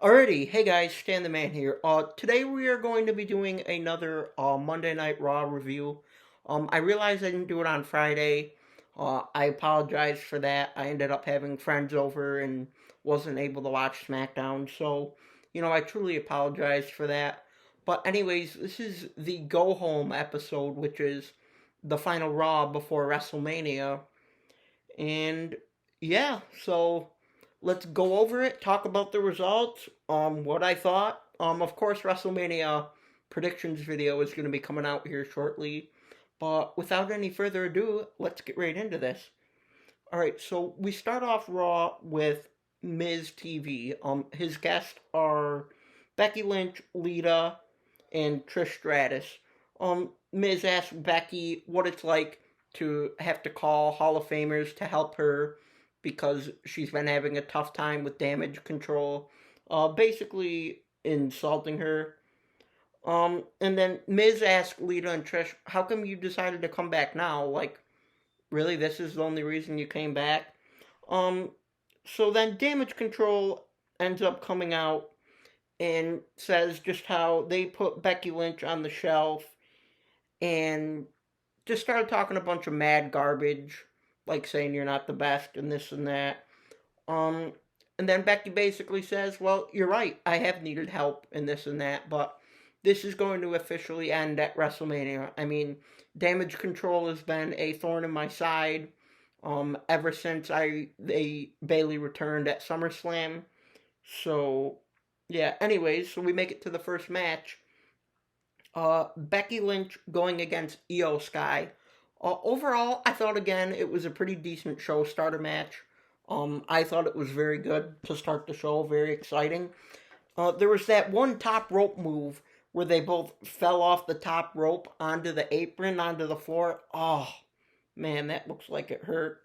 Alrighty, hey guys, Stan the Man here. Today we are going to be doing another Monday Night Raw review. I realized I didn't do it on Friday. I apologize for that. I ended up having friends over and wasn't able to watch SmackDown, so I truly apologize for that. But anyways, this is the go home episode, which is the final Raw before WrestleMania, and yeah, so let's go over it, talk about the results, what I thought. Of course, WrestleMania predictions video is going to be coming out here shortly. But without any further ado, let's get right into this. All right, so we start off Raw with Miz TV. His guests are Becky Lynch, Lita, and Trish Stratus. Miz asks Becky what it's like to have to call Hall of Famers to help her because she's been having a tough time with damage control. Basically insulting her. And then Miz asks Lita and Trish, "How come you decided to come back now? Like, really, this is the only reason you came back?" Um, so then Damage Control ends up coming out and says just how they put Becky Lynch on the shelf and just started talking a bunch of mad garbage, like saying you're not the best and this and that. Um, and then Becky basically says, "Well, you're right. I have needed help and this and that, but this is going to officially end at WrestleMania. I mean, Damage Control has been a thorn in my side ever since Bailey returned at SummerSlam. So yeah. Anyways, so we make it to the first match. Becky Lynch going against Io Sky. Overall, I thought again it was a pretty decent show starter match. I thought it was very good to start the show, very exciting. There was that one top rope move where they both fell off the top rope onto the apron, onto the floor. Oh, man, that looks like it hurt.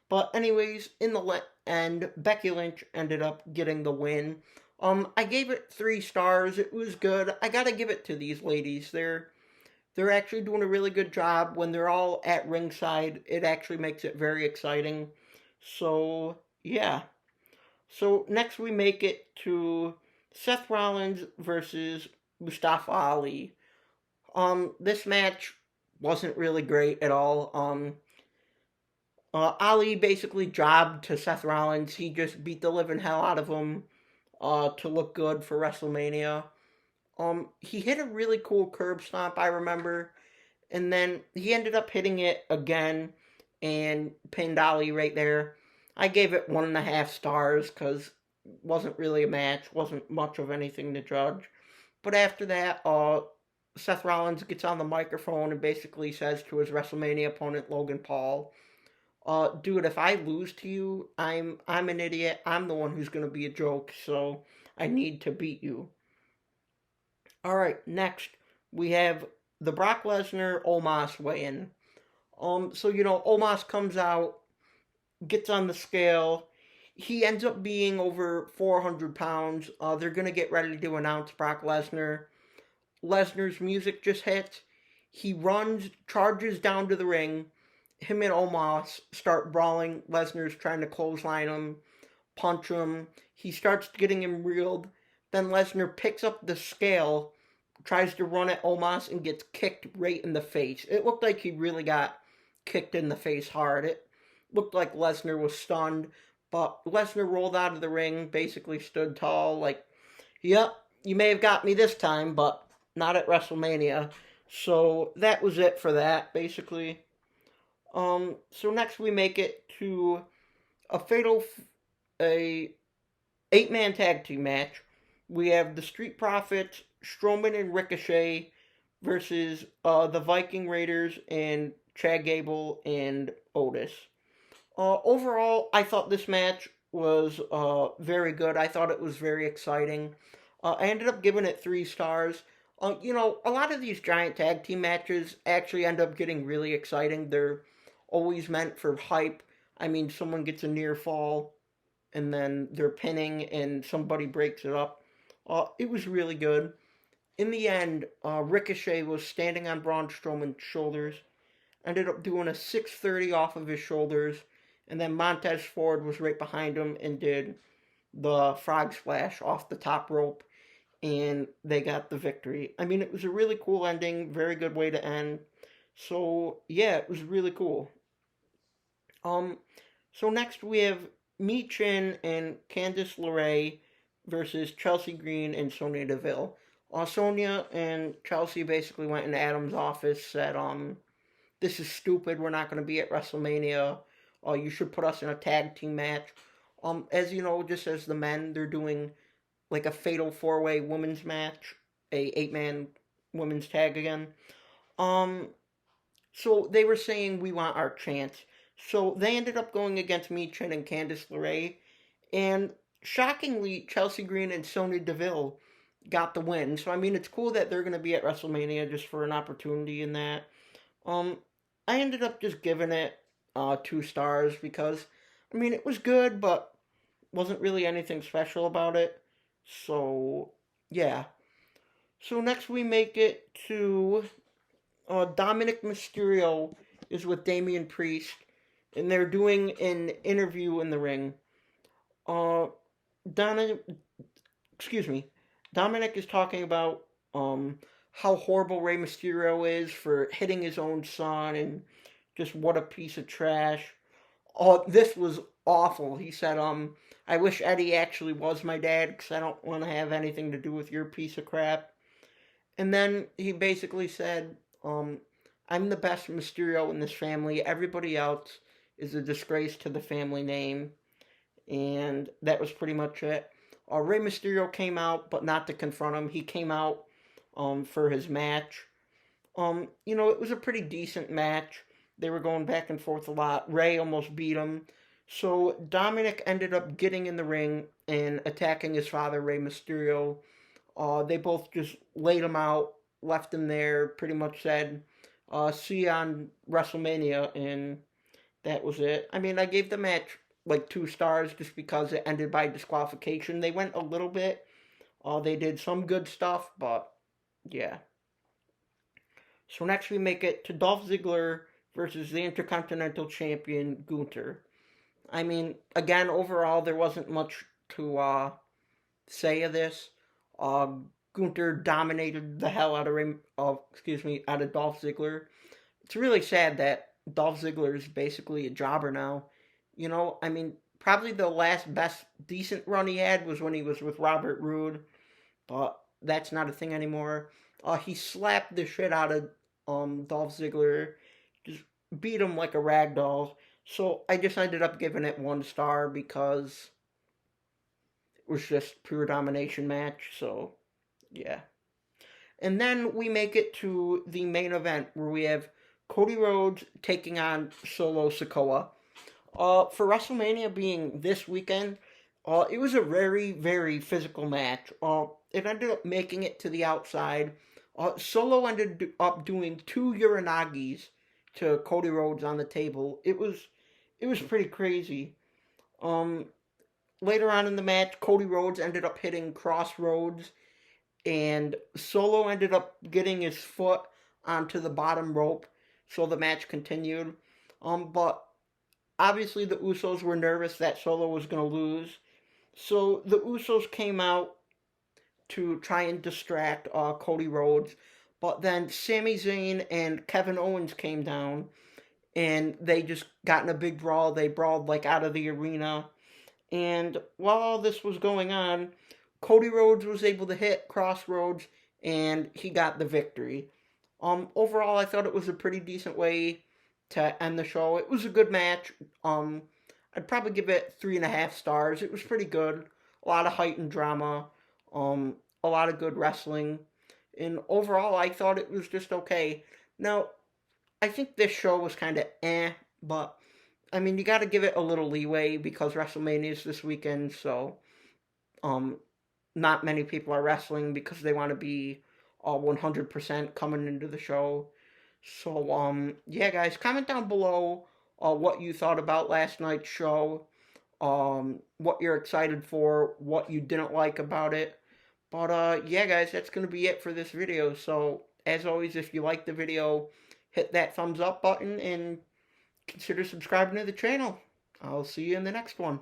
But anyways, in the end, Becky Lynch ended up getting the win. I gave it 3 stars. It was good. I gotta give it to these ladies. They're actually doing a really good job. When they're all at ringside, it actually makes it very exciting. So yeah. So next we make it to Seth Rollins versus Mustafa Ali. This match wasn't really great at all. Ali basically jobbed to Seth Rollins. He just beat the living hell out of him to look good for WrestleMania. He hit a really cool curb stomp, I remember, and then he ended up hitting it again and pinned Ali right there. I gave it 1.5 stars because it wasn't really a match, wasn't much of anything to judge. But after that, Seth Rollins gets on the microphone and basically says to his WrestleMania opponent Logan Paul, "Dude, if I lose to you, I'm an idiot. I'm the one who's gonna be a joke. So I need to beat you." All right, next we have the Brock Lesnar Omos weigh-in. Omos comes out, gets on the scale. He ends up being over 400 pounds. They're gonna get ready to announce Brock Lesnar. Lesnar's music just hits. He runs, charges down to the ring. Him and Omos start brawling. Lesnar's trying to clothesline him, punch him. He starts getting him reeled. Then Lesnar picks up the scale, tries to run at Omos, and gets kicked right in the face. It looked like he really got kicked in the face hard. It looked like Lesnar was stunned, but Lesnar rolled out of the ring, basically stood tall, like, "Yep, you may have got me this time, but not at WrestleMania." So that was it for that, basically. So next we make it to a a 8-man tag team match. We have the Street Profits, Strowman and Ricochet versus the Viking Raiders and Chad Gable and Otis. Overall, I thought this match was very good. I thought it was very exciting. I ended up giving it 3 stars. A lot of these giant tag team matches actually end up getting really exciting. They're always meant for hype. I mean, someone gets a near fall and then they're pinning and somebody breaks it up. It was really good. In the end, Ricochet was standing on Braun Strowman's shoulders, ended up doing a 630 off of his shoulders, and then Montez Ford was right behind him and did the frog splash off the top rope, and they got the victory. I mean, it was a really cool ending, very good way to end. So yeah, it was really cool. Um, so next we have Michin and Candice LeRae versus Chelsea Green and Sonya Deville. Sonya and Chelsea basically went in Adam's office, said, this is stupid. We're not going to be at WrestleMania. You should put us in a tag team match. As you know, just as the men, they're doing like a fatal four-way women's match, a eight-man women's tag again. Um, so they were saying we want our chance. So they ended up going against Michin and Candice LeRae, and shockingly, Chelsea Green and Sonya Deville got the win. So I mean, it's cool that they're going to be at WrestleMania just for an opportunity in that. Um, I ended up just giving it 2 stars because I mean it was good, but wasn't really anything special about it. So yeah. So next we make it to Dominic Mysterio is with Damian Priest, and they're doing an interview in the ring. Uh, Donna, excuse me, Dominic is talking about how horrible Rey Mysterio is for hitting his own son and just what a piece of trash. Oh, this was awful. He said, I wish Eddie actually was my dad because I don't want to have anything to do with your piece of crap. And then he basically said, I'm the best Mysterio in this family. Everybody else is a disgrace to the family name. And that was pretty much it. Rey Mysterio came out, but not to confront him. He came out for his match. It was a pretty decent match. They were going back and forth a lot. Rey almost beat him. So Dominic ended up getting in the ring and attacking his father, Rey Mysterio. They both just laid him out, left him there, pretty much said, see you on WrestleMania, and that was it. I mean, I gave the match like 2 stars just because it ended by disqualification. They went a little bit. They did some good stuff, but yeah. So next we make it to Dolph Ziggler versus the Intercontinental Champion Gunther. I mean, again, overall there wasn't much to say of this. Uh, Gunther dominated the hell out of Dolph Ziggler. It's really sad that Dolph Ziggler is basically a jobber now. I mean, probably the last best decent run he had was when he was with Robert Roode, but that's not a thing anymore. He slapped the shit out of Dolph Ziggler, just beat him like a rag doll. So I just ended up giving it 1 star because it was just pure domination match. So yeah. And then we make it to the main event where we have Cody Rhodes taking on Solo Sikoa. For WrestleMania being this weekend, it was a very, very physical match. It ended up making it to the outside. Solo ended up doing 2 Uranagis to Cody Rhodes on the table. It was pretty crazy. Um, Later on in the match, Cody Rhodes ended up hitting Crossroads, and Solo ended up getting his foot onto the bottom rope, so the match continued. But obviously the Usos were nervous that Solo was going to lose, so the Usos came out to try and distract Cody Rhodes, but then Sami Zayn and Kevin Owens came down, and they just got in a big brawl. They brawled like out of the arena, and while all this was going on, Cody Rhodes was able to hit Crossroads, and he got the victory. Overall, I thought it was a pretty decent way to end the show. It was a good match. I'd probably give it 3.5 stars. It was pretty good. A lot of height and drama. A lot of good wrestling. And overall, I thought it was just okay. Now, I think this show was kind of but I mean, you got to give it a little leeway because WrestleMania is this weekend, so um, not many people are wrestling because they want to be 100% coming into the show. So, yeah, guys, comment down below what you thought about last night's show, what you're excited for, what you didn't like about it. But, yeah, guys, that's going to be it for this video. So, as always, if you like the video, hit that thumbs up button and consider subscribing to the channel. I'll see you in the next one.